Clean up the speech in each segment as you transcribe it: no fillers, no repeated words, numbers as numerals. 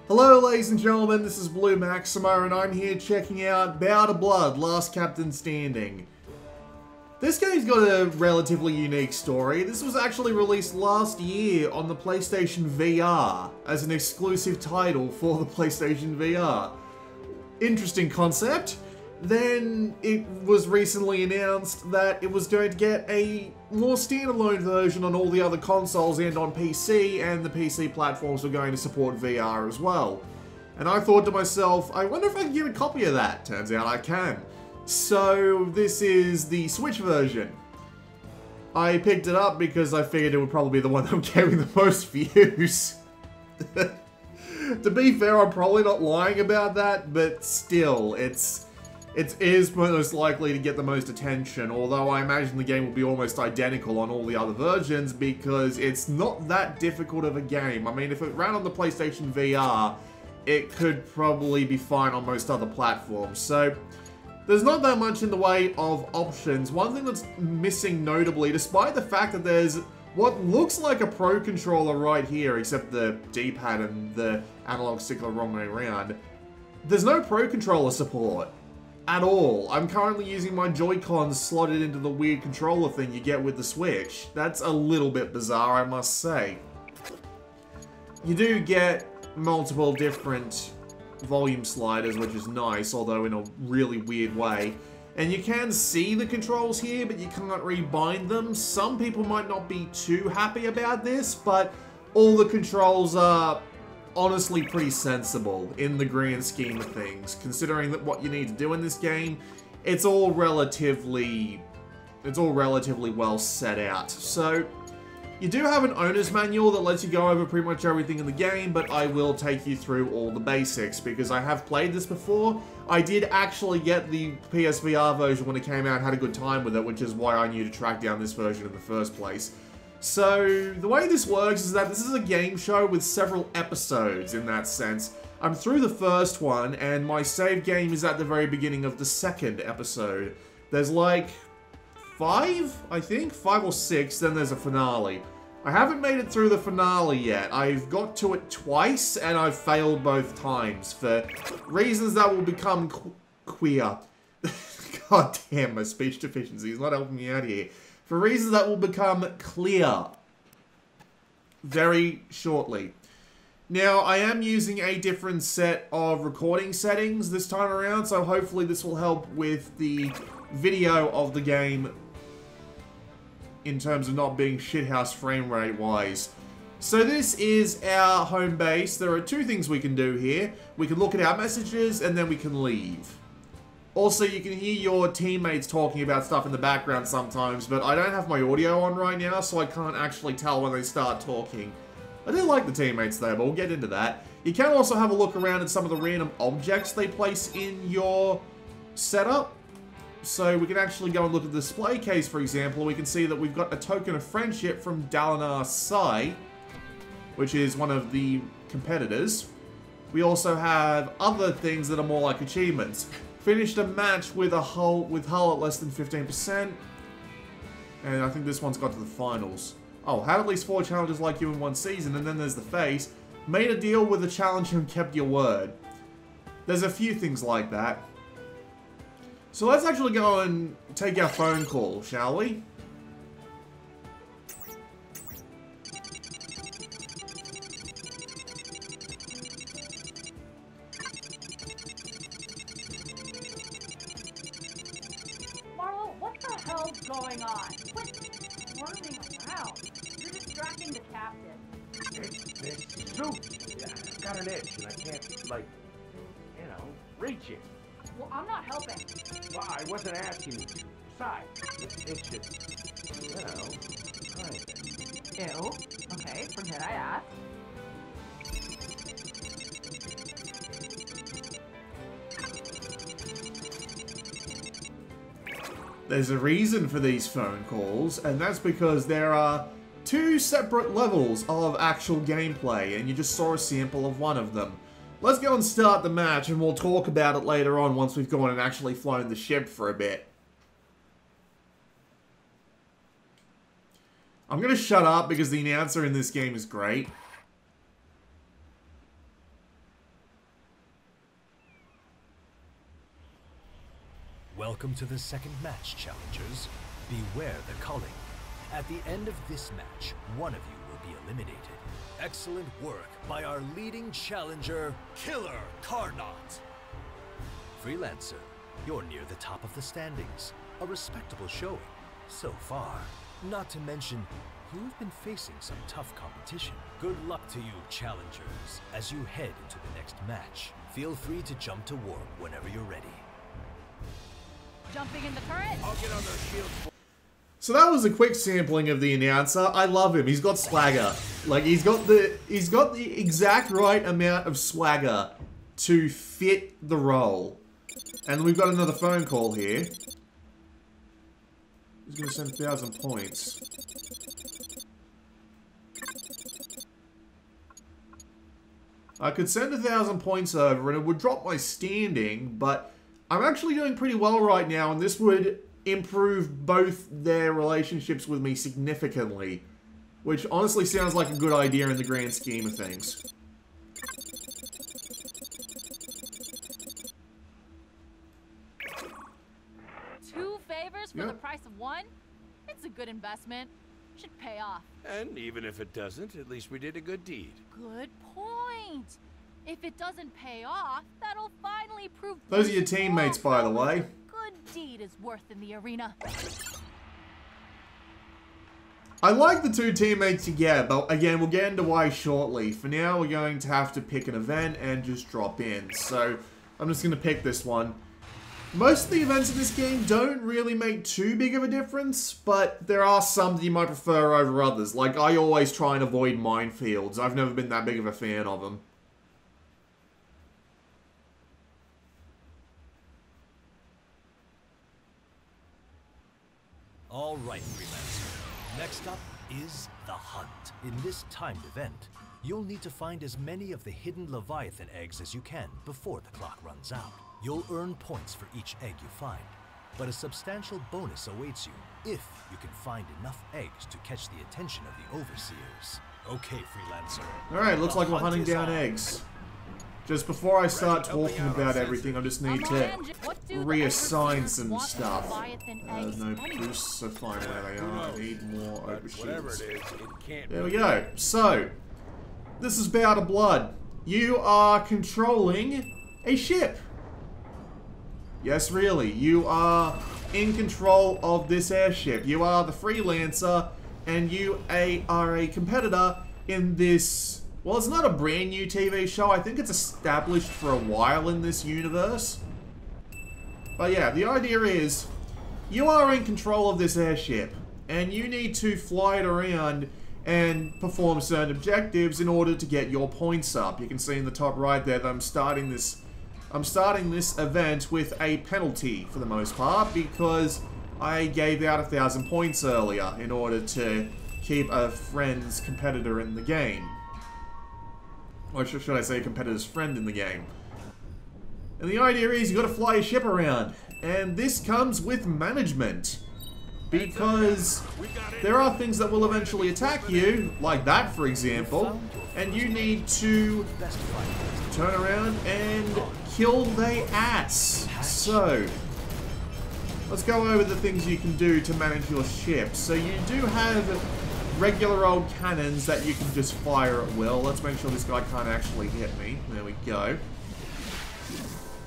Hello ladies and gentlemen, this is Blue Maximo and I'm here checking out Bow to Blood, Last Captain Standing. This game's got a relatively unique story. This was actually released last year on the PlayStation VR as an exclusive title for the PlayStation VR. Interesting concept. Then it was recently announced that it was going to get a more standalone version on all the other consoles and on PC, and the PC platforms were going to support VR as well. And I thought to myself, I wonder if I can get a copy of that. Turns out I can. So this is the Switch version. I picked it up because I figured it would probably be the one that would get me the most views. To be fair, I'm probably not lying about that, but still, it is most likely to get the most attention, although I imagine the game will be almost identical on all the other versions because it's not that difficult of a game. I mean, if it ran on the PlayStation VR, it could probably be fine on most other platforms. So, there's not that much in the way of options. One thing that's missing notably, despite the fact that there's what looks like a Pro Controller right here, except the D-pad and the analog stick are the wrong way around, there's no Pro Controller support. At all. I'm currently using my Joy-Cons slotted into the weird controller thing you get with the Switch. That's a little bit bizarre, I must say. You do get multiple different volume sliders, which is nice, although in a really weird way. And you can see the controls here, but you can't rebind them. Some people might not be too happy about this, but all the controls are honestly pretty sensible in the grand scheme of things. Considering that what you need to do in this game, it's all relatively well set out. So you do have an owner's manual that lets you go over pretty much everything in the game, but I will take you through all the basics because I have played this before. I did actually get the PSVR version when it came out and had a good time with it, which is why I knew to track down this version in the first place. So, the way this works is that this is a game show with several episodes in that sense. I'm through the first one, and my save game is at the very beginning of the second episode. There's like 5, I think? 5 or 6, then there's a finale. I haven't made it through the finale yet. I've got to it twice, and I've failed both times for reasons that will become queer. God damn, my speech deficiency is not helping me out here. For reasons that will become clear very shortly. Now, I am using a different set of recording settings this time around, so hopefully this will help with the video of the game in terms of not being shithouse frame rate wise. So this is our home base. There are 2 things we can do here. We can look at our messages and then we can leave. Also, you can hear your teammates talking about stuff in the background sometimes, but I don't have my audio on right now, so I can't actually tell when they start talking. I do like the teammates though, but we'll get into that. You can also have a look around at some of the random objects they place in your setup. So we can actually go and look at the display case, for example. We can see that we've got a token of friendship from Dalinar Sai, which is one of the competitors. We also have other things that are more like achievements. Finished a match with hull at less than 15%. And I think this one's got to the finals. Oh, had at least 4 challenges like you in one season, and then there's the face. Made a deal with a challenger and kept your word. There's a few things like that. So let's actually go and take our phone call, shall we? Going on? Quit squirming around. You're distracting the captain. This suit. Yeah, I've got an itch and I can't, like, you know, reach it. Well, I'm not helping. Well, I wasn't asking you to. Besides, it's just, you know, kind of. Ew. Okay, forget I asked. There's a reason for these phone calls, and that's because there are 2 separate levels of actual gameplay, and you just saw a sample of one of them. Let's go and start the match, and we'll talk about it later on once we've gone and actually flown the ship for a bit. I'm gonna shut up because the announcer in this game is great. Welcome to the second match, challengers. Beware the culling. At the end of this match, one of you will be eliminated. Excellent work by our leading challenger, Killer Carnot. Freelancer, you're near the top of the standings. A respectable showing so far. Not to mention, you've been facing some tough competition. Good luck to you, challengers, as you head into the next match. Feel free to jump to warp whenever you're ready. Jumping in the turret? I'll get on their shield. So that was a quick sampling of the announcer. I love him. He's got swagger. Like he's got the exact right amount of swagger to fit the role. And we've got another phone call here. He's gonna send 1,000 points. I could send 1,000 points over and it would drop my standing, but I'm actually doing pretty well right now, and this would improve both their relationships with me significantly, which honestly sounds like a good idea in the grand scheme of things. 2 favors for the price of 1? It's a good investment. Should pay off. And even if it doesn't, at least we did a good deed. Good point. If it doesn't pay off, that'll finally prove... Those are your teammates, by the way. Good deed is worth in the arena. I like the 2 teammates together, but again, we'll get into why shortly. For now, we're going to have to pick an event and just drop in. So, I'm just going to pick this one. Most of the events in this game don't really make too big of a difference, but there are some that you might prefer over others. Like, I always try and avoid minefields. I've never been that big of a fan of them. All right, Freelancer. Next up is the hunt. In this timed event, you'll need to find as many of the hidden Leviathan eggs as you can before the clock runs out. You'll earn points for each egg you find, but a substantial bonus awaits you if you can find enough eggs to catch the attention of the overseers. Okay, Freelancer. Alright, looks like we're hunting down eggs. Just before I start talking about everything, I just need to reassign some stuff. No boosts, so fine where they are. I need more overshields. There we go. So, this is Bout of Blood. You are controlling a ship. Yes, really. You are in control of this airship. You are the freelancer, and you are a competitor in this... Well, it's not a brand new TV show. I think it's established for a while in this universe. But yeah, the idea is you are in control of this airship, and you need to fly it around and perform certain objectives in order to get your points up. You can see in the top right there that I'm starting this event with a penalty for the most part because I gave out 1,000 points earlier in order to keep a friend's competitor in the game. Or should I say a competitor's friend in the game. And the idea is you got to fly your ship around. And this comes with management. Because there are things that will eventually attack you, like that for example, and you need to turn around and kill their ass. So, let's go over the things you can do to manage your ship. So you do have regular old cannons that you can just fire at will. Let's make sure this guy can't actually hit me. There we go.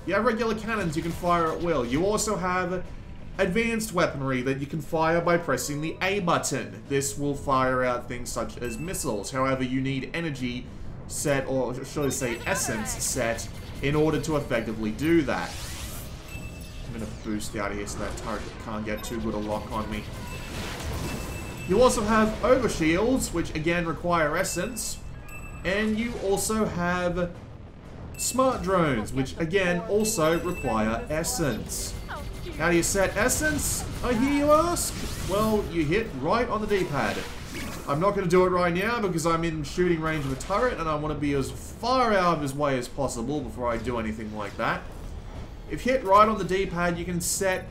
You have regular cannons you can fire at will. You also have advanced weaponry that you can fire by pressing the A button. This will fire out things such as missiles. However, you need energy set, or should I say essence set, in order to effectively do that. I'm going to boost out here so that turret can't get too good a lock on me. You also have overshields, which again require essence. And you also have smart drones, which again also require essence. How do you set essence, I hear you ask? Well, you hit right on the D-pad. I'm not going to do it right now because I'm in shooting range of a turret and I want to be as far out of his way as possible before I do anything like that. If you hit right on the D-pad, you can set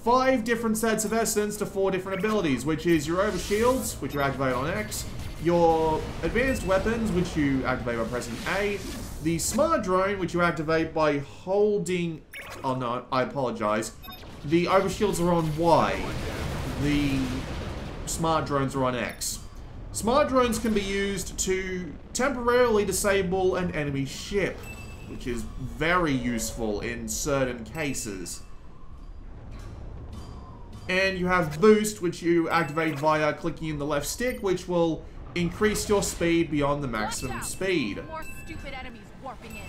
5 different sets of essence to 4 different abilities, which is your overshields, which you activate on X, your advanced weapons, which you activate by pressing A, the smart drone, which you activate by holding... Oh no, I apologize. the overshields are on Y. The smart drones are on X. Smart drones can be used to temporarily disable an enemy ship, which is very useful in certain cases. And you have boost, which you activate via clicking in the left stick, which will increase your speed beyond the maximum speed. More stupid enemies warping in.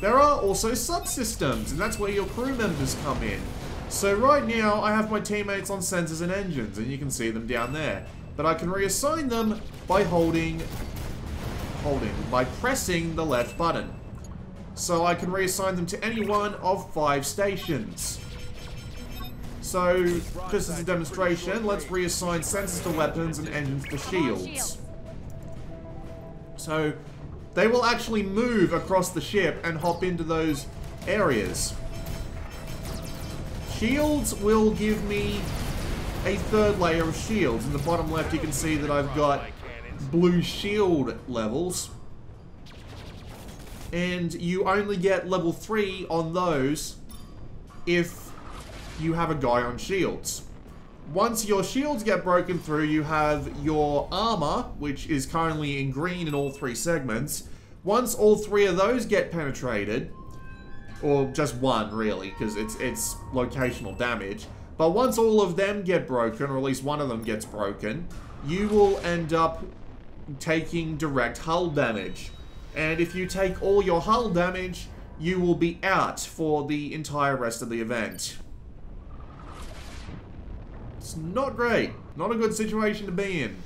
There are also subsystems, and that's where your crew members come in. So right now, I have my teammates on sensors and engines, and you can see them down there. But I can reassign them by by pressing the left button. So I can reassign them to any one of 5 stations. So, just as a demonstration, let's reassign sensors to weapons and engines to shields. So, they will actually move across the ship and hop into those areas. Shields will give me a 3rd layer of shields. In the bottom left you can see that I've got blue shield levels. And you only get level 3 on those if you have a guy on shields. Once your shields get broken through, you have your armor, which is currently in green in all 3 segments. Once all 3 of those get penetrated, or just one really, because it's locational damage, but once all of them get broken, or at least one of them gets broken, you will end up taking direct hull damage. And if you take all your hull damage, you will be out for the entire rest of the event. It's not great. Not a good situation to be in.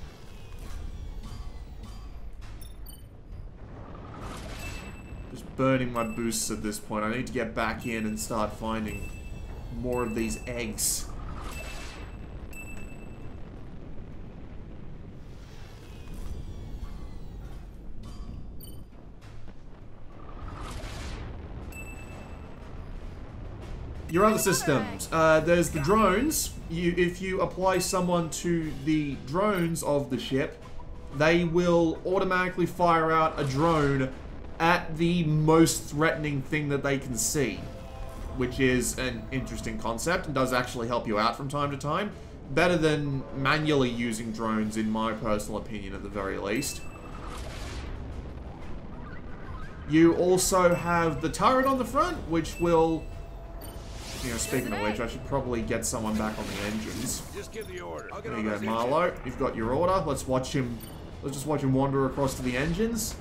Just burning my boosts at this point. I need to get back in and start finding more of these eggs. Your other systems. There's the drones. If you apply someone to the drones of the ship, they will automatically fire out a drone at the most threatening thing that they can see, which is an interesting concept and does actually help you out from time to time. Better than manually using drones, in my personal opinion, at the very least. You also have the turret on the front, which will... You know, speaking of which, I should probably get someone back on the engines. Just give the order. There you go, Marlowe. You've got your order. Let's just watch him wander across to the engines.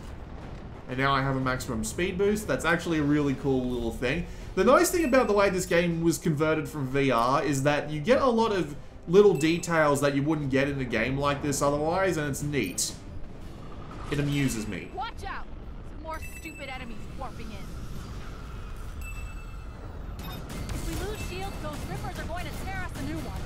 And now I have a maximum speed boost. That's actually a really cool little thing. The nice thing about the way this game was converted from VR is that you get a lot of little details that you wouldn't get in a game like this otherwise, and it's neat. It amuses me. Watch out! Some more stupid enemies warping in. If we lose shields, those rippers are going to tear us a new one.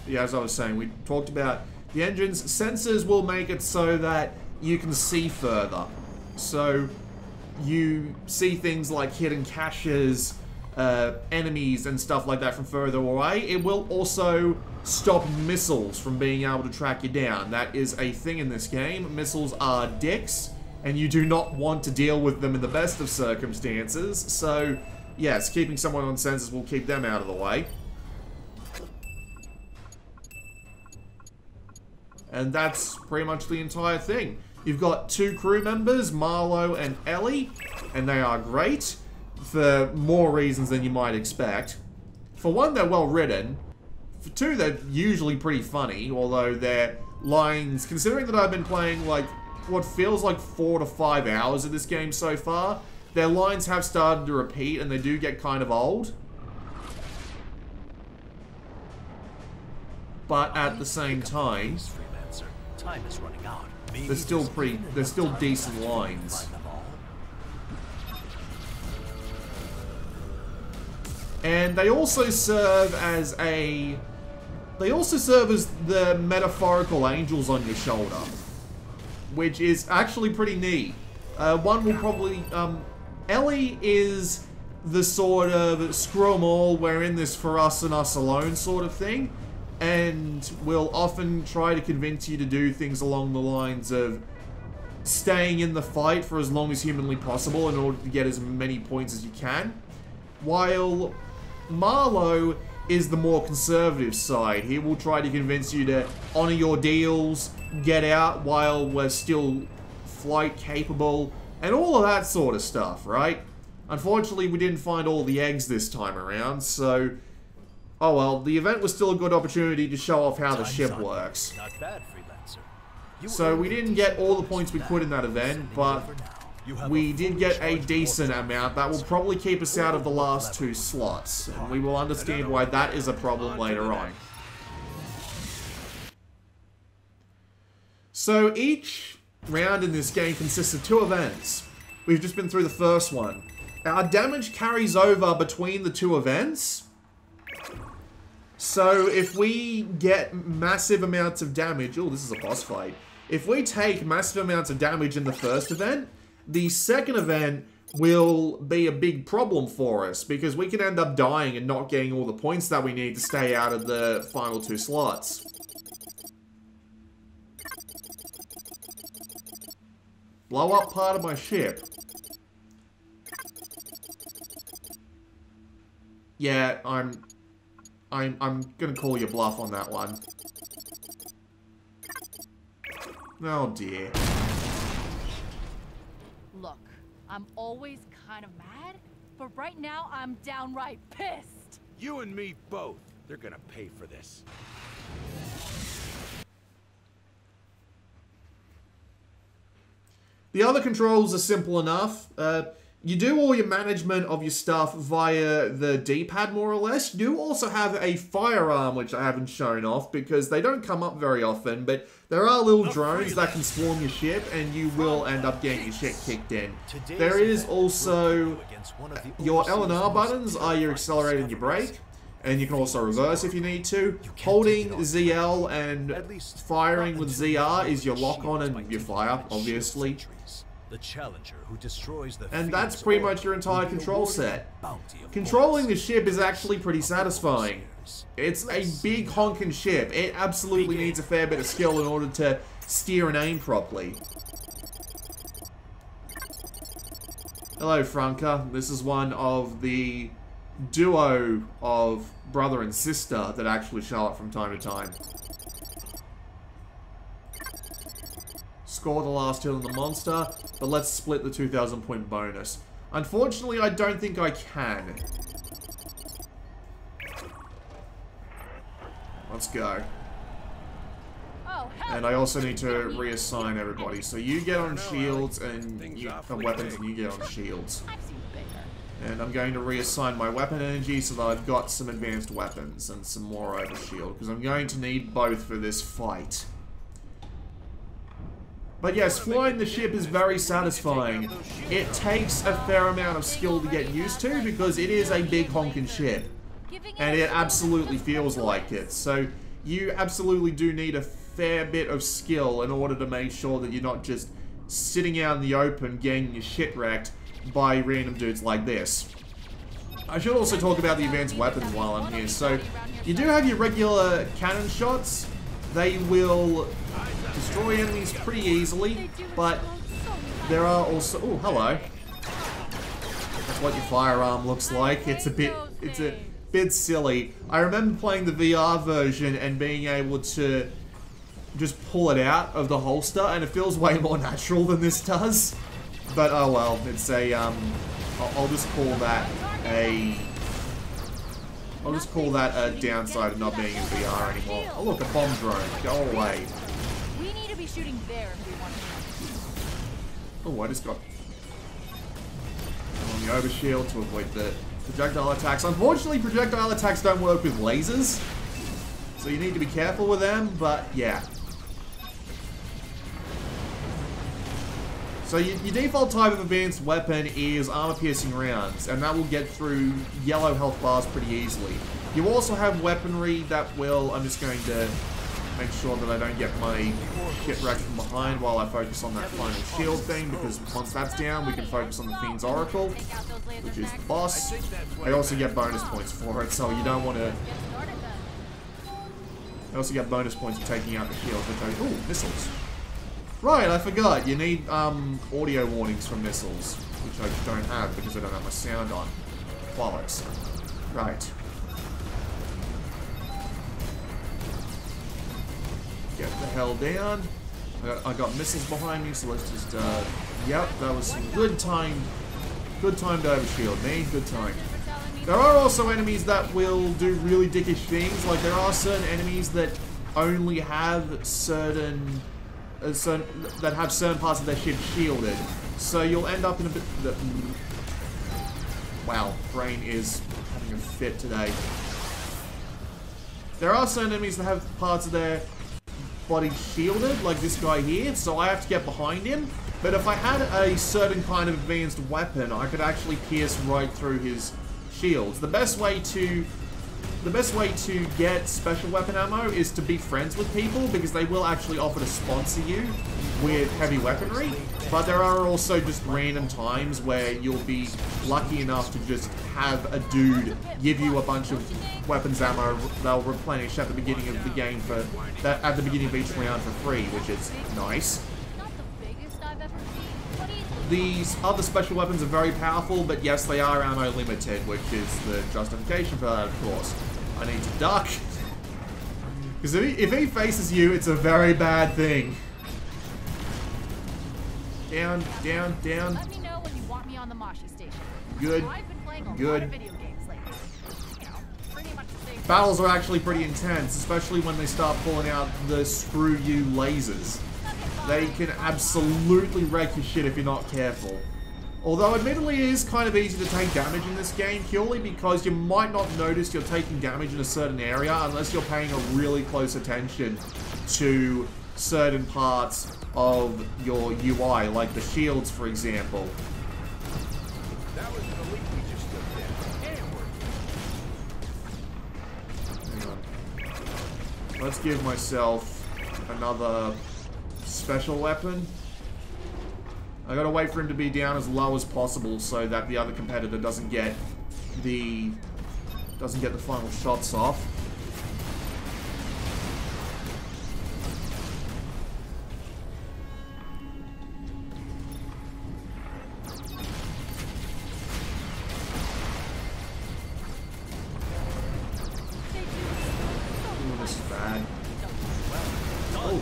Yeah, as I was saying, we talked about the engines. Sensors will make it so that you can see further. So you see things like hidden caches, enemies and stuff like that from further away. It will also stop missiles from being able to track you down. That is a thing in this game. Missiles are dicks, and you do not want to deal with them in the best of circumstances. So, yes, keeping someone on sensors will keep them out of the way. And that's pretty much the entire thing. You've got 2 crew members, Marlowe and Ellie, and they are great for more reasons than you might expect. For one, they're well written. For 2, they're usually pretty funny, although their lines, considering that I've been playing like what feels like 4 to 5 hours of this game so far, their lines have started to repeat and they do get kind of old. But at the same time, time is running out. they're still decent lines. And they also serve as the metaphorical angels on your shoulder, which is actually pretty neat. One will probably, Ellie is the sort of screw 'em all, we're in this for us and us alone sort of thing, and will often try to convince you to do things along the lines of staying in the fight for as long as humanly possible in order to get as many points as you can. While Marlowe is the more conservative side. He will try to convince you to honor your deals, get out while we're still flight capable, and all of that sort of stuff, right? Unfortunately, we didn't find all the eggs this time around, so... Oh well, the event was still a good opportunity to show off how the ship works. Not bad, freelancer. So we didn't get all the points we could in that event, but we did get a decent amount that will probably keep us out of the last 2 slots, and we will understand why that is a problem later on. So each round in this game consists of 2 events. We've just been through the first one. Our damage carries over between the 2 events. So if we get massive amounts of damage... Oh, this is a boss fight. If we take massive amounts of damage in the first event, the second event will be a big problem for us, because we can end up dying and not getting all the points that we need to stay out of the final 2 slots. Blow up part of my ship. Yeah, I'm gonna call your bluff on that one. Oh dear. Look, I'm always kind of mad, but right now I'm downright pissed. You and me both. They're gonna pay for this. The other controls are simple enough. You do all your management of your stuff via the D-pad, more or less. You do also have a firearm, which I haven't shown off, because they don't come up very often, but there are little drones that can swarm your ship, and you will end up getting your shit kicked in. There is also... Your L and R buttons are your accelerator and your brake, and you can also reverse if you need to. Holding ZL and firing with ZR is your lock-on and your fire, obviously. The challenger who destroys the and that's pretty much your entire control set. Controlling the ship is actually pretty satisfying. It's a big honking ship. It absolutely needs a fair bit of skill in order to steer and aim properly. Hello, Franca. This is one of the duo of brother and sister that actually show up from time to time. Score the last hit on the monster, but let's split the 2,000 point bonus. Unfortunately, I don't think I can. Let's go. Oh, and I also need to reassign everybody. So you get on shields and weapons, and you get on shields. And I'm going to reassign my weapon energy so that I've got some advanced weapons and some more over shield, because I'm going to need both for this fight. But yes, flying the ship is very satisfying. It takes a fair amount of skill to get used to, because it is a big honking ship. And it absolutely feels like it. So you absolutely do need a fair bit of skill in order to make sure that you're not just sitting out in the open getting your shit wrecked by random dudes like this. I should also talk about the advanced weapons while I'm here. So you do have your regular cannon shots. They will destroy enemies pretty easily, but there are also... Oh, hello. That's what your firearm looks like. It's a bit silly. I remember playing the VR version and being able to just pull it out of the holster, and it feels way more natural than this does. But oh well, it's a I'll just call that a downside of not being in VR anymore. Oh look, a bomb drone. Go away. We need to be shooting there if we want to. Oh, I just got on the overshield to avoid the projectile attacks. Unfortunately, projectile attacks don't work with lasers, so you need to be careful with them, but yeah. So your default type of advanced weapon is armor-piercing rounds, and that will get through yellow health bars pretty easily. You also have weaponry that will... I'm just going to make sure that I don't get my shit wrecked from behind while I focus on that final shield thing, because once that's down, we can focus on the Fiend's Oracle, which is the boss. I also get bonus points for it, so you don't want to... I also get bonus points for taking out the shield, which I... Ooh, missiles. Right, I forgot. You need audio warnings from missiles, which I don't have because I don't have my sound on. Bollocks. Right. Get the hell down. I got missiles behind me, so let's just, yep, that was some good time. Good time to overshield me. Good time. There are also enemies that will do really dickish things. Like, there are certain enemies that only have certain that have certain parts of their ship shielded. So you'll end up in a bit... Wow, brain is having a fit today. There are certain enemies that have parts of their body shielded, like this guy here, so I have to get behind him. But if I had a certain kind of advanced weapon, I could actually pierce right through his shields. The best way to get special weapon ammo is to be friends with people, because they will actually offer to sponsor you with heavy weaponry. But there are also just random times where you'll be lucky enough to just have a dude give you a bunch of weapons ammo they'll replenish at the beginning of the game at the beginning of each round for free, which is nice. These other special weapons are very powerful, but yes, they are ammo limited, which is the justification for that, of course. I need to duck. Because if he faces you, it's a very bad thing. Down, down, down. Let me know when you want me on the Moshi station. Good. I've been playing a lot Good. of video games lately. You know, pretty much the same. Battles are actually pretty intense, especially when they start pulling out the screw you lasers. They can absolutely wreck your shit if you're not careful. Although, admittedly, it is kind of easy to take damage in this game, purely because you might not notice you're taking damage in a certain area unless you're paying a really close attention to certain parts of your UI, like the shields, for example. That was the leak we just took there. And we're Hang on. Let's give myself another special weapon. I gotta wait for him to be down as low as possible so that the other competitor doesn't get the final shots off. Ooh, this is bad. Oh.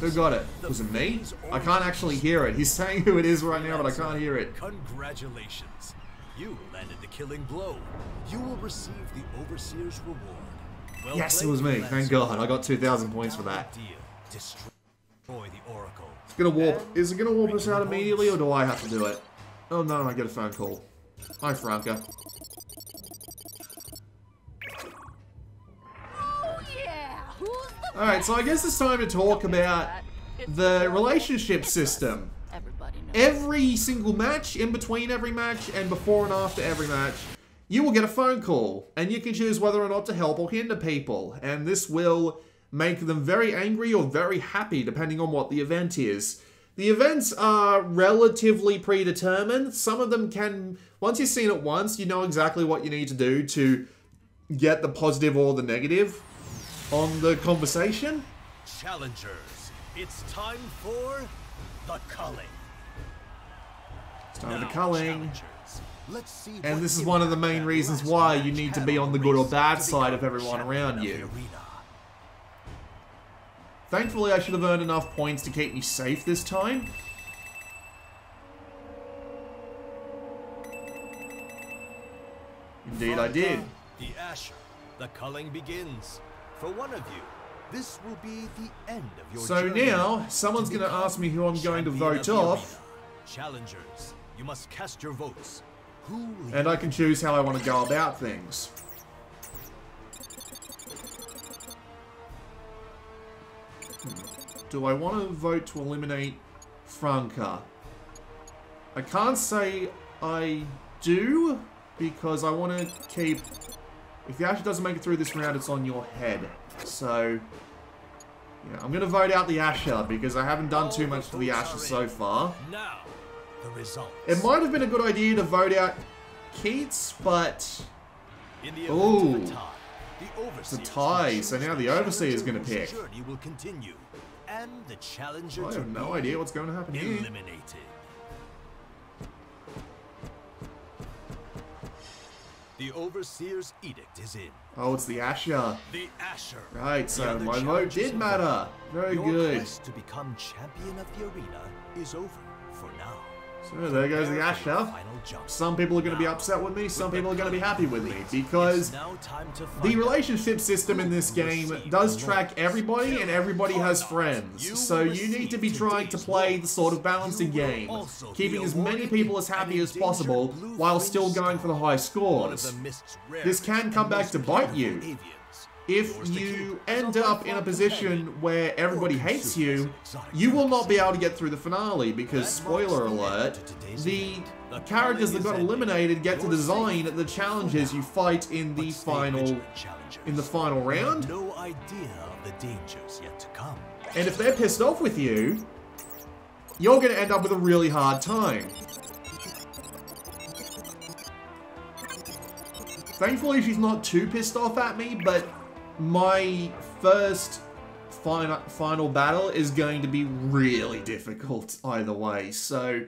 Who got it? Was it me? I can't actually hear it. He's saying who it is right now, but I can't hear it. Congratulations. You landed the killing blow. You will receive the Overseer's reward. Well Yes, it played, was me. Lancer. Thank God. I got 2,000 points for that. Idea. Destroy the Oracle. It's gonna warp. Is it gonna warp us out immediately, or do I have to do it? Oh no, I get a phone call. Hi, Franca. Oh yeah. Who's the Alright, so I guess it's time to talk about the relationship system. Everybody knows. Every single match, in between every match, and before and after every match, you will get a phone call, and you can choose whether or not to help or hinder people, and this will make them very angry or very happy, depending on what the event is. The events are relatively predetermined. Some of them can, once you've seen it once, you know exactly what you need to do to get the positive or the negative on the conversation. Challengers, it's time for the culling. It's time for the Now, culling. challengers, let's see And what this is one of the main impact reasons that why last you need to match be had on the the good or race bad to side of become everyone champion around of you. the arena. Thankfully, I should have earned enough points to keep me safe this time. Indeed, I did. The Asher, the culling begins. For one of you, this will be the end of your So journey. now, someone's going to ask me who I'm going to Champion vote of the off, arena. Challengers, you must cast your votes. Who and I can choose how I want to go about things. Do I want to vote to eliminate Franca? I can't say I do, because I want to keep... If the Asher doesn't make it through this round, it's on your head. So, yeah, I'm going to vote out the Asher, because I haven't done too much to the Asher so far. Now, the results. It might have been a good idea to vote out Keats, but... In the event Ooh. of a tie, the It's a Overseers tie, will so choose now the the Overseer is challenger going to whose pick. journey will continue. and the challenger I to have no be idea what's going to happen here. eliminated. The Overseer's edict is in. Oh, it's the Asher. The Asher. Right, so The other my vote challenges did of matter. Very Your good. quest to become champion of the arena is over for now. So there goes the Prepare for your Asher. final jump. Some people are going to be Now, upset with me, some with people are the going to be happy with me, complete, because it's now time to the find relationship system in this who will game receive does the track lowest. everybody, and everybody has friends. You So will you need to receive be trying to today's play the lowest. sort of balancing You will game, also keeping be as many awarded people as an happy as endangered possible blue while fringe still going for the high star, one of scores. the Mist's This can rarest come and back most to bite beautiful you. avians. If Yours to you keep as end a up in a lifelong position companion, where everybody or hates consume as you, an exotic you will not be delicacy. able to get through the finale, because, That marks spoiler the end alert, to today's the event. The characters that calling got is ended. eliminated get to You're design safe the challenges you fight in the But stay final vigilant, challengers. in the final You have round. no idea of the dangers yet to come. And if they're pissed off with you, you're going to end up with a really hard time. Thankfully, she's not too pissed off at me, but my first final battle is going to be really difficult either way. So,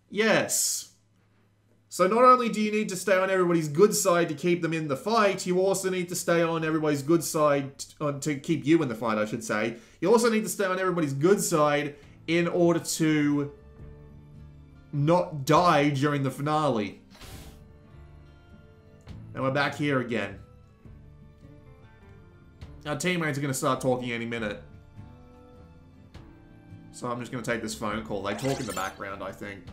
yes. So not only do you need to stay on everybody's good side to keep them in the fight, you also need to stay on everybody's good side to keep you in the fight, I should say. You also need to stay on everybody's good side in order to not die during the finale. And we're back here again. Our teammates are going to start talking any minute. So I'm just going to take this phone call. They talk in the background, I think.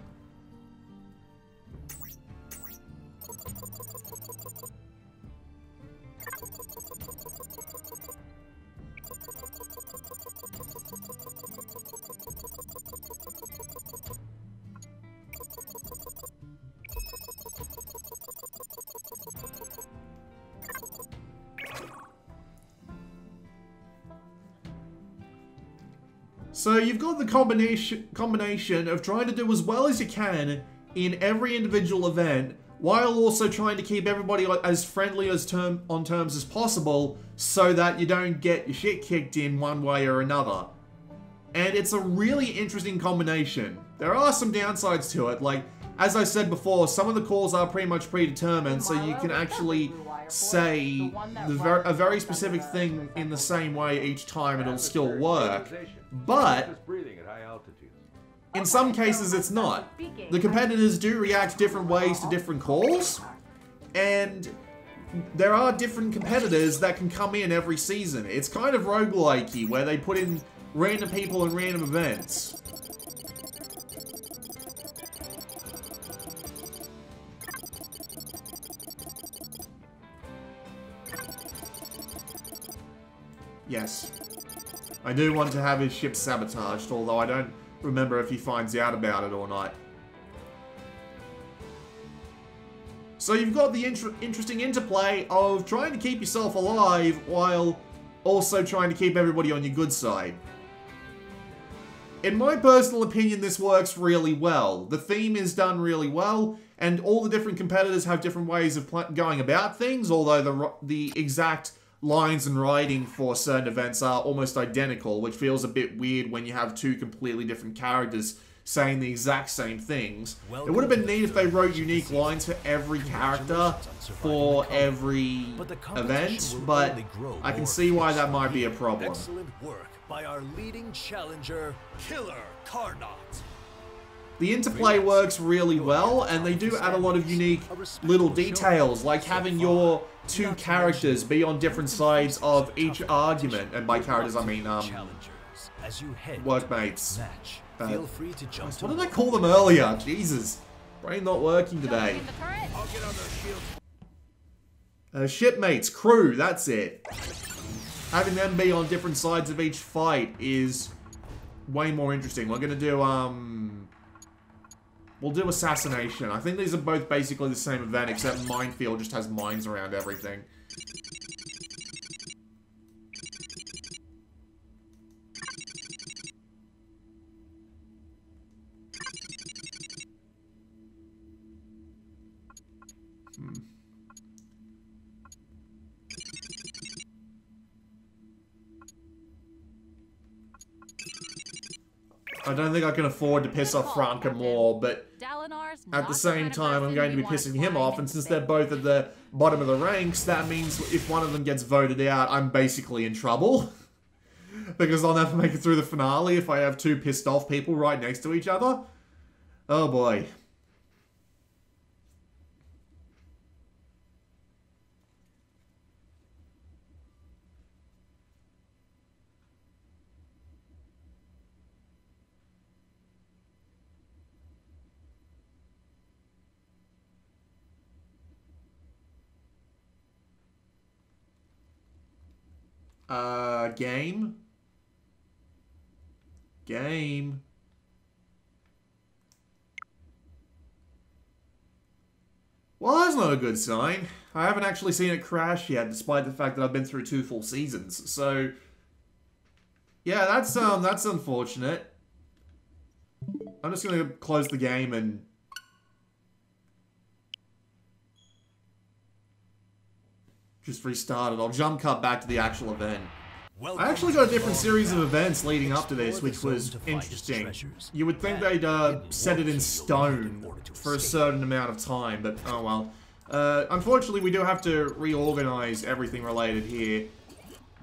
So you've got the combination of trying to do as well as you can in every individual event, while also trying to keep everybody as friendly on terms as possible, so that you don't get your shit kicked in one way or another. And it's a really interesting combination. There are some downsides to it, like, as I said before, some of the calls are pretty much predetermined, so you can actually say a very specific thing in the same way each time, and it'll still work. But in some cases it's not. The competitors do react different ways to different calls, and there are different competitors that can come in every season. It's kind of roguelike-y, where they put in random people and random events. Yes. I do want to have his ship sabotaged, although I don't remember if he finds out about it or not. So you've got the interesting interplay of trying to keep yourself alive while also trying to keep everybody on your good side. In my personal opinion, this works really well. The theme is done really well, and all the different competitors have different ways of going about things, although the exact lines and writing for certain events are almost identical, which feels a bit weird when you have two completely different characters saying the exact same things. It would have been neat if they wrote unique lines for every character for every event, but I can see why that might be a problem. Excellent work by our leading challenger, Killer Carnot. The interplay works really well, and they do add a lot of unique little details, like having your two characters be on different sides of each argument, and by characters I mean workmates. Feel free to jump What did I call them earlier? Jesus, brain not working today. Shipmates, crew, that's it. Having them be on different sides of each fight is way more interesting. We're gonna do we'll do Assassination. I think these are both basically the same event, except Minefield just has mines around everything. I don't think I can afford to piss off Franca more, but at the same time, I'm going to be pissing him off, and since they're both at the bottom of the ranks, that means if one of them gets voted out, I'm basically in trouble. Because I'll never make it through the finale if I have two pissed off people right next to each other. Oh boy. Game? Game. Well, that's not a good sign. I haven't actually seen it crash yet, despite the fact that I've been through 2 full seasons. So, yeah, that's unfortunate. I'm just gonna close the game and just restart it. I'll jump cut back to the actual event. I actually got a different series of events leading up to this, which was interesting. You would think they'd set it in stone for a certain amount of time, but oh well. Unfortunately, we do have to reorganize everything related here,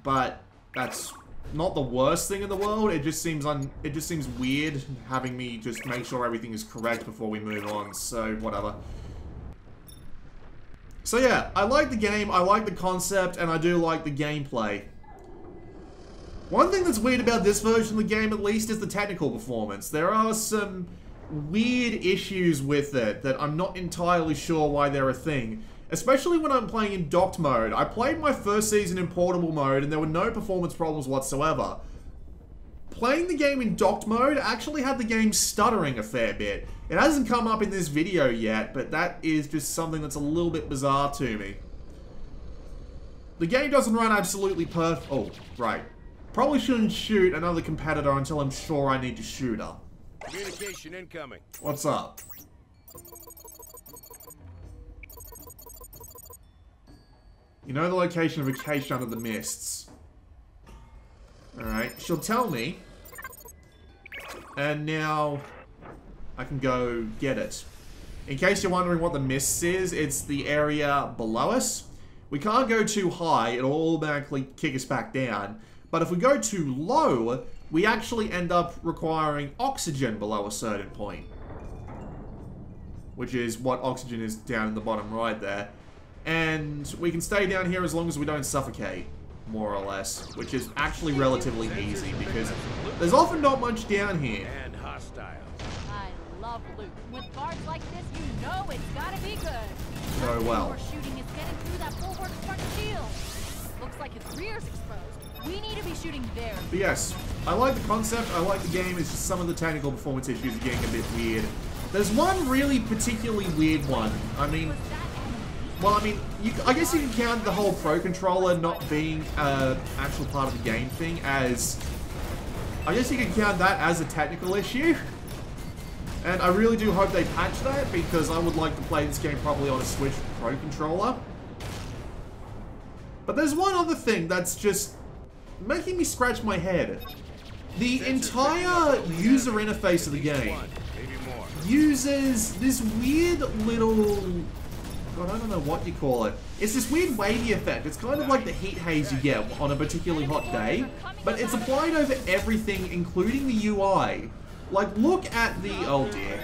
but that's not the worst thing in the world. It just seems weird having me just make sure everything is correct before we move on. So whatever. So yeah, I like the game, I like the concept, and I do like the gameplay. One thing that's weird about this version of the game, at least, is the technical performance. There are some weird issues with it that I'm not entirely sure why they're a thing. Especially when I'm playing in docked mode. I played my first season in portable mode and there were no performance problems whatsoever. Playing the game in docked mode actually had the game stuttering a fair bit. It hasn't come up in this video yet, but that is just something that's a little bit bizarre to me. The game doesn't run absolutely perfect. Oh, right. Probably shouldn't shoot another competitor until I'm sure I need to shoot her. Communication incoming. What's up? You know the location of a cache under the mists. Alright, she'll tell me. And now I can go get it. In case you're wondering what the mists is, it's the area below us. We can't go too high, it'll automatically kick us back down. But if we go too low, we actually end up requiring oxygen below a certain point. Which is what oxygen is down in the bottom right there. And we can stay down here as long as we don't suffocate, more or less. Which is actually relatively easy, because there's often not much down here. And hostile. I love loot. With guards like this, you know it's gotta be good. Very well. More shooting is getting through that bulwark front shield. Looks like its rear's exposed. We need to be shooting there. But yes, I like the concept, I like the game, it's just some of the technical performance issues are getting a bit weird. There's one really particularly weird one. I mean, well, I mean, I guess you can count the whole Pro Controller not being an actual part of the game thing as... I guess you can count that as a technical issue. And I really do hope they patch that, because I would like to play this game probably on a Switch Pro Controller. But there's one other thing that's just making me scratch my head. The entire user interface of the game uses this weird little... God, I don't know what you call it. It's this weird wavy effect. It's kind of like the heat haze you get on a particularly hot day, but it's applied over everything, including the UI. Like, look at the... Oh dear.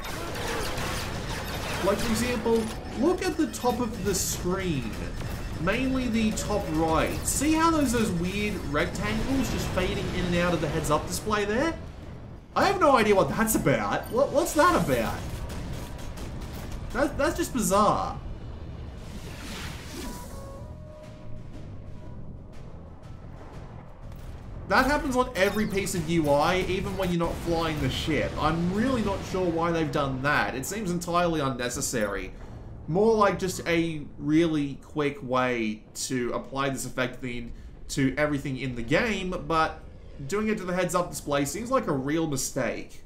Like, for example, look at the top of the screen. Mainly the top right. See how those weird rectangles just fading in and out of the heads-up display there? I have no idea what that's about. What's that about? That's just bizarre. That happens on every piece of UI, even when you're not flying the ship. I'm really not sure why they've done that. It seems entirely unnecessary. More like just a really quick way to apply this effect to everything in the game, but doing it to the heads-up display seems like a real mistake.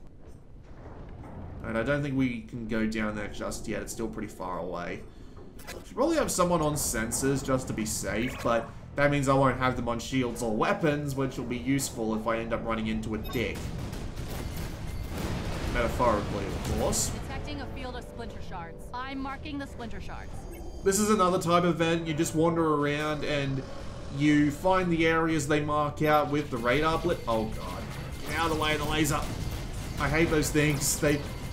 And I don't think we can go down there just yet. It's still pretty far away. Should probably have someone on sensors just to be safe, but that means I won't have them on shields or weapons, which will be useful if I end up running into a dick. Metaphorically, of course. Detecting a field of splinter shards. I'm marking the splinter shards. This is another type of event. You just wander around and you find the areas they mark out with the radar blip. Oh god. Get out of the way of the laser. I hate those things.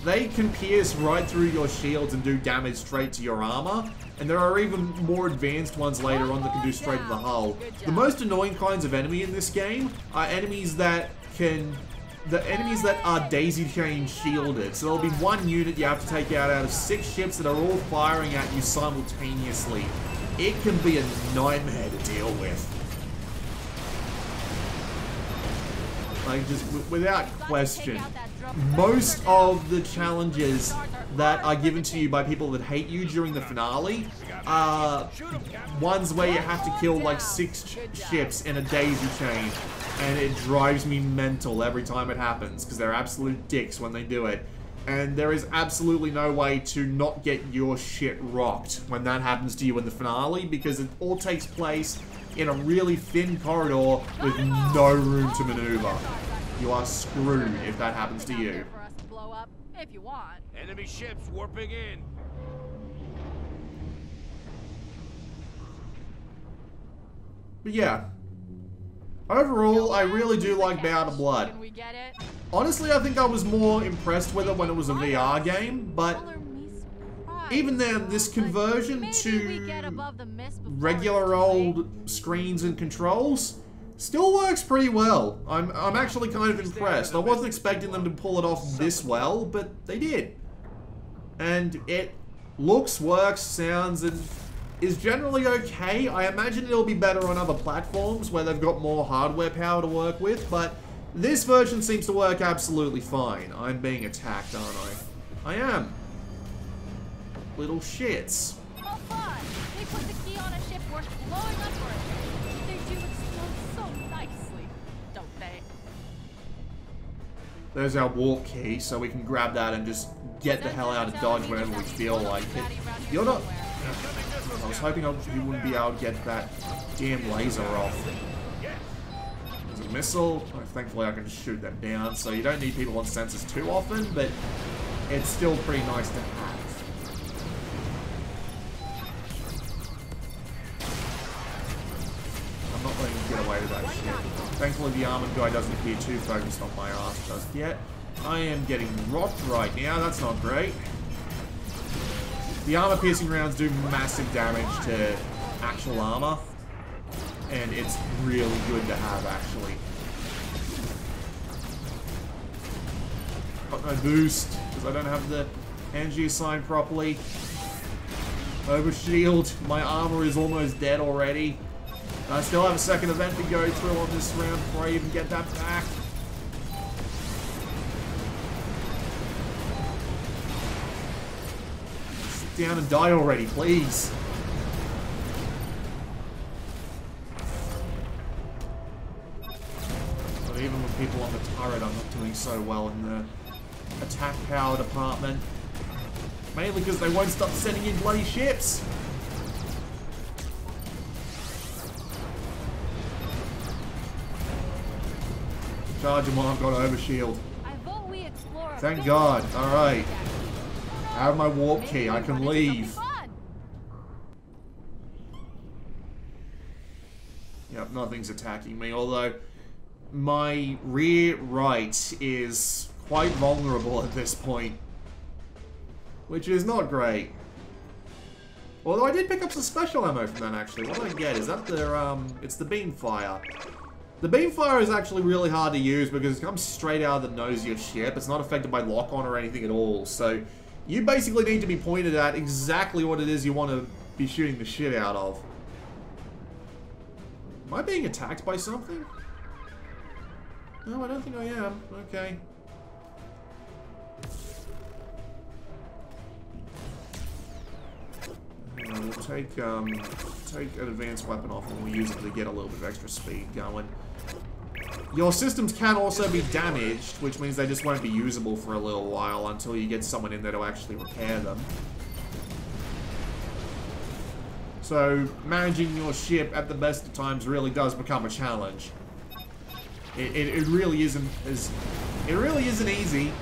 They can pierce right through your shields and do damage straight to your armor. And there are even more advanced ones later on that can do straight to the hull. The most annoying kinds of enemy in this game are enemies that are daisy chain shielded. So there'll be one unit you have to take out of 6 ships that are all firing at you simultaneously. It can be a nightmare to deal with. Like, just without question, most of the challenges that are given to you by people that hate you during the finale are ones where you have to kill like 6 ships in a daisy chain, and it drives me mental every time it happens because they're absolute dicks when they do it. And there is absolutely no way to not get your shit rocked when that happens to you in the finale, because it all takes place in a really thin corridor with no room to maneuver. You are screwed if that happens to you. If you want. Enemy ships warping in. But yeah. Overall, I really do like Bound of Blood. Can we get it? Honestly, I think I was more impressed with it when it was a VR game, but even then, this conversion to regular old screens and controls still works pretty well. I'm actually kind of impressed. I wasn't expecting them to pull it off this well, but they did. And it looks, works, sounds, and is generally okay. I imagine it'll be better on other platforms where they've got more hardware power to work with, but this version seems to work absolutely fine. I'm being attacked, aren't I? I am. Little shits. Oh, fun! They put the key on a ship worth blowing upward. They do explode so nicely, don't they? There's our warp key, so we can grab that and just get the hell out of Dodge whenever we feel like it. You're not... I was hoping you wouldn't be able to get that damn laser off. There's a missile. Oh, thankfully I can just shoot them down, so you don't need people on sensors too often, but it's still pretty nice to have. I'm not letting him get away with that shit. Thankfully the armored guy doesn't appear too focused on my ass just yet. I am getting rocked right now, that's not great. The armor-piercing rounds do massive damage to actual armor, and it's really good to have, actually. Got no boost, because I don't have the Angie assigned properly. Overshield, my armor is almost dead already. I still have a second event to go through on this round before I even get that back. Down and die already, please. But even with people on the turret, I'm not doing so well in the attack power department. Mainly because they won't stop sending in bloody ships. Charge him while I've got overshield. Thank God. Alright. I have my warp key. I can leave. Yep, nothing's attacking me, although my rear right is quite vulnerable at this point, which is not great. Although I did pick up some special ammo from that, actually. What did I get? Is that the, it's the beam fire. The beam fire is actually really hard to use because it comes straight out of the nose of your ship. It's not affected by lock-on or anything at all, so you basically need to be pointed at exactly what it is you want to be shooting the shit out of. Am I being attacked by something? No, I don't think I am. Okay. We'll take an advanced weapon off and we'll use it to get a little bit of extra speed going. Your systems can also be damaged, which means they just won't be usable for a little while until you get someone in there to actually repair them. So, managing your ship at the best of times really does become a challenge. It really isn't easy,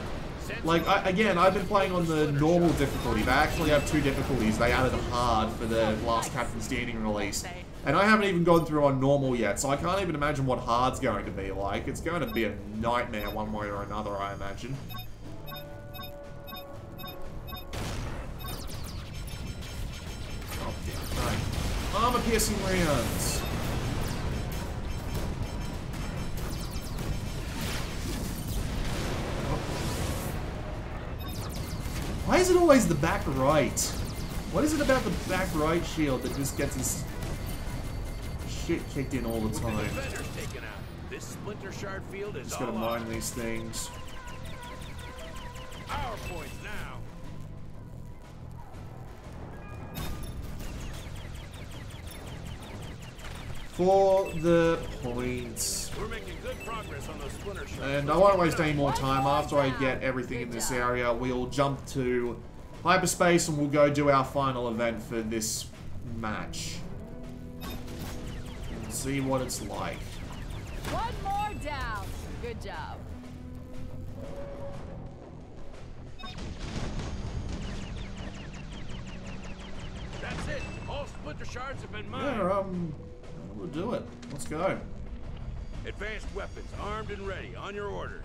Like, again, I've been playing on the normal difficulty. They actually have 2 difficulties. They added a hard for the last Captain Standing release. And I haven't even gone through on normal yet, so I can't even imagine what hard's going to be like. It's going to be a nightmare one way or another, I imagine. Oh, yeah, right. Armor-piercing rounds. Why is it always the back right? What is it about the back right shield that just gets his shit kicked in all the time? This splinter shard field is just gotta mine these things. Power points now. For the points. We're making good progress on those splinter shards. And I won't waste any more time. After I get everything in this area, we'll jump to hyperspace and we'll go do our final event for this match. And see what it's like. One more down. Good job. That's it. All splinter shards have been mined. Yeah, we'll do it. Let's go. Advanced weapons, armed and ready. On your orders.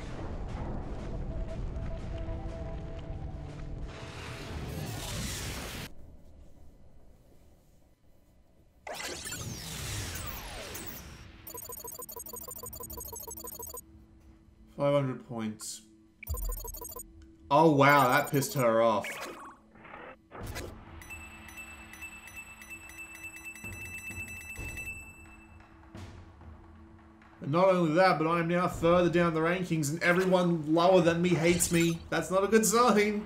$500 points. Oh wow, that pissed her off. And not only that, but I am now further down the rankings and everyone lower than me hates me. That's not a good sign.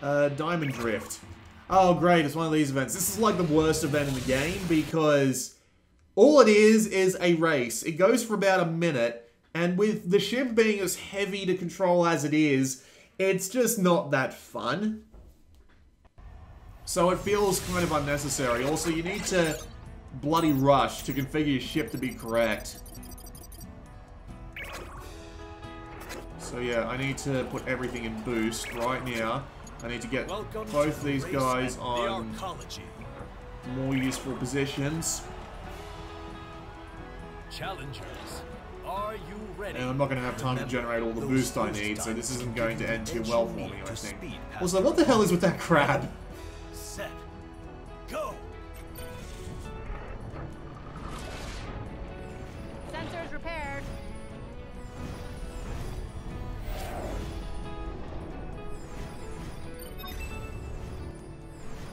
Diamond Drift. Oh great, it's one of these events. This is like the worst event in the game because all it is a race. It goes for about a minute, and with the ship being as heavy to control as it is, it's just not that fun. So it feels kind of unnecessary. Also, you need to bloody rush to configure your ship to be correct. So yeah, I need to put everything in boost right now. I need to get both these guys on more useful positions. Challengers, are you ready? And I'm not going to have time to generate all the boost I need, so this isn't going to end too well for me, I think. Also, what the hell is with that crab? Set. Go! Sensors repaired.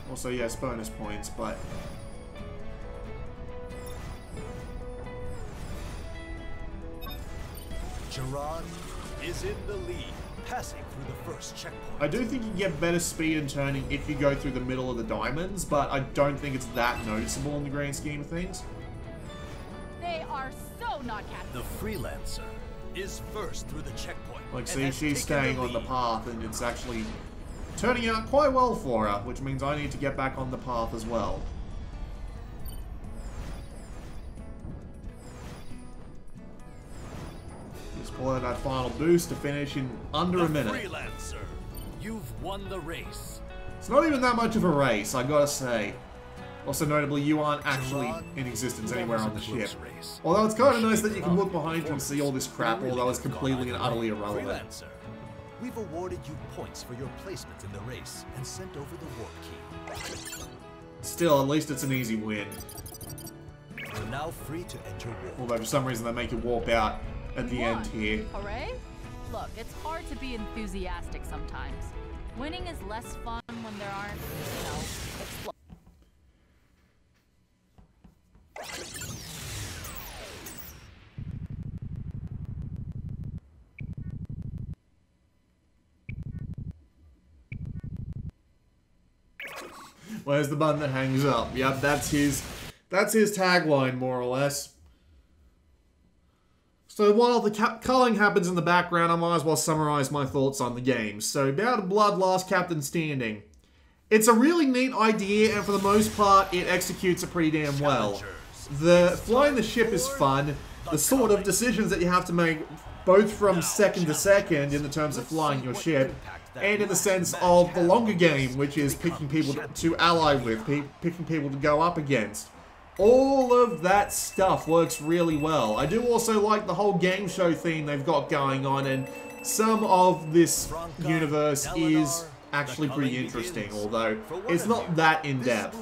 Also, yes, bonus points, but... Gerard is in the lead, passing through the first checkpoint. I do think you get better speed and turning if you go through the middle of the diamonds, but I don't think it's that noticeable in the grand scheme of things. They are so not catching. The freelancer is first through the checkpoint. Like, and see, has she's taken staying on the lead. path, and it's actually turning out quite well for her, which means I need to get back on the path as well. Just pull out that final boost to finish in under a minute. Freelancer, you've won the race. It's not even that much of a race, I gotta say. Also, notably, you aren't actually in existence anywhere on the ship. Although it's kind of nice that you can look behind you and see all this crap, although it's completely and utterly irrelevant. Freelancer, we've awarded you points for your placement in the race and sent over the warp key. Still, at least it's an easy win. You're now free to enter warp. Although for some reason they make you warp out at the end here. Hooray? Look, it's hard to be enthusiastic sometimes. Winning is less fun when there aren't, you know, explosions. Where's the button that hangs up? Yep, that's his tagline, more or less. So while the culling happens in the background, I might as well summarize my thoughts on the game. So, Bout of Blood, Last Captain Standing. It's a really neat idea, and for the most part, it executes it pretty damn well. Flying the ship is fun. The sort of decisions that you have to make both from second to second in the terms of flying your ship, and in the sense of the longer game, which is picking people to ally with, picking people to go up against. All of that stuff works really well. I do also like the whole game show theme they've got going on, and some of this universe is actually pretty interesting, although it's not that in-depth.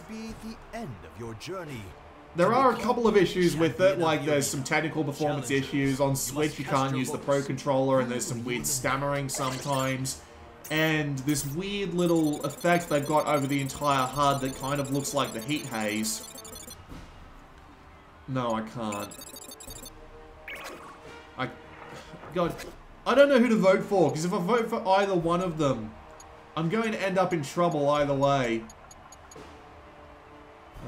There are a couple of issues with it, like there's some technical performance issues. On Switch you can't use the Pro Controller, and there's some weird stammering sometimes. And this weird little effect they've got over the entire HUD that kind of looks like the heat haze. No, I can't. God, I don't know who to vote for, because if I vote for either one of them, I'm going to end up in trouble either way.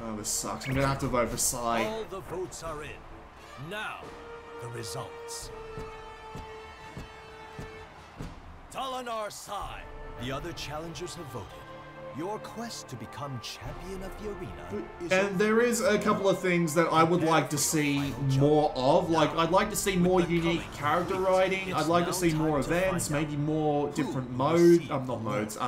Oh, this sucks. I'm going to have to vote for Psy. All the votes are in. Now, the results. Talinar Sai. The other challengers have voted. Your quest to become champion of the arena is And there is a couple of things that I would like to see more of. Like, I'd like to see more unique character writing. I'd like to see more events, maybe more different modes. Not modes.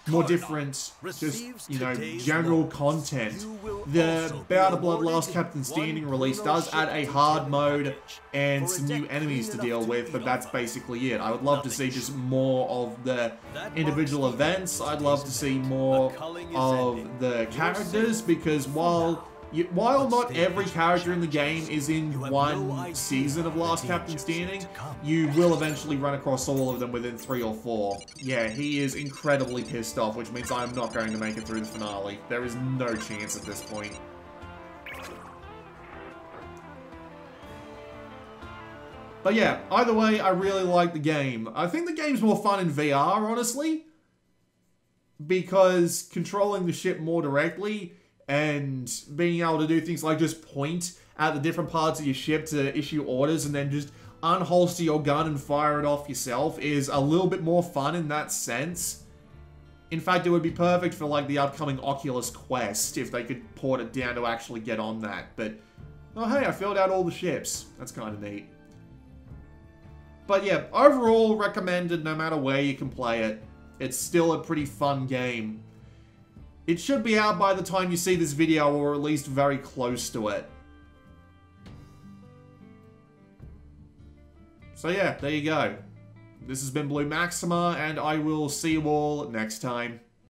More different, just, you know, general content. The Bout of Blood Last Captain Standing release does add a hard mode and some new enemies to deal with, but that's basically it. I would love to see just more of the individual events. I'd love to see more of the characters, because while not every character in the game is in one season of Last Captain Standing, you will eventually run across all of them within 3 or 4. Yeah, he is incredibly pissed off, which means I'm not going to make it through the finale. There is no chance at this point. But yeah, either way, I really like the game. I think the game's more fun in VR, honestly, because controlling the ship more directly and being able to do things like just point at the different parts of your ship to issue orders and then just unholster your gun and fire it off yourself is a little bit more fun in that sense. In fact, it would be perfect for like the upcoming Oculus Quest if they could port it down to actually get on that. But, oh hey, I filled out all the ships. That's kind of neat. But yeah, overall recommended no matter where you can play it. It's still a pretty fun game. It should be out by the time you see this video, or at least very close to it. So yeah, there you go. This has been Blue Maxima, and I will see you all next time.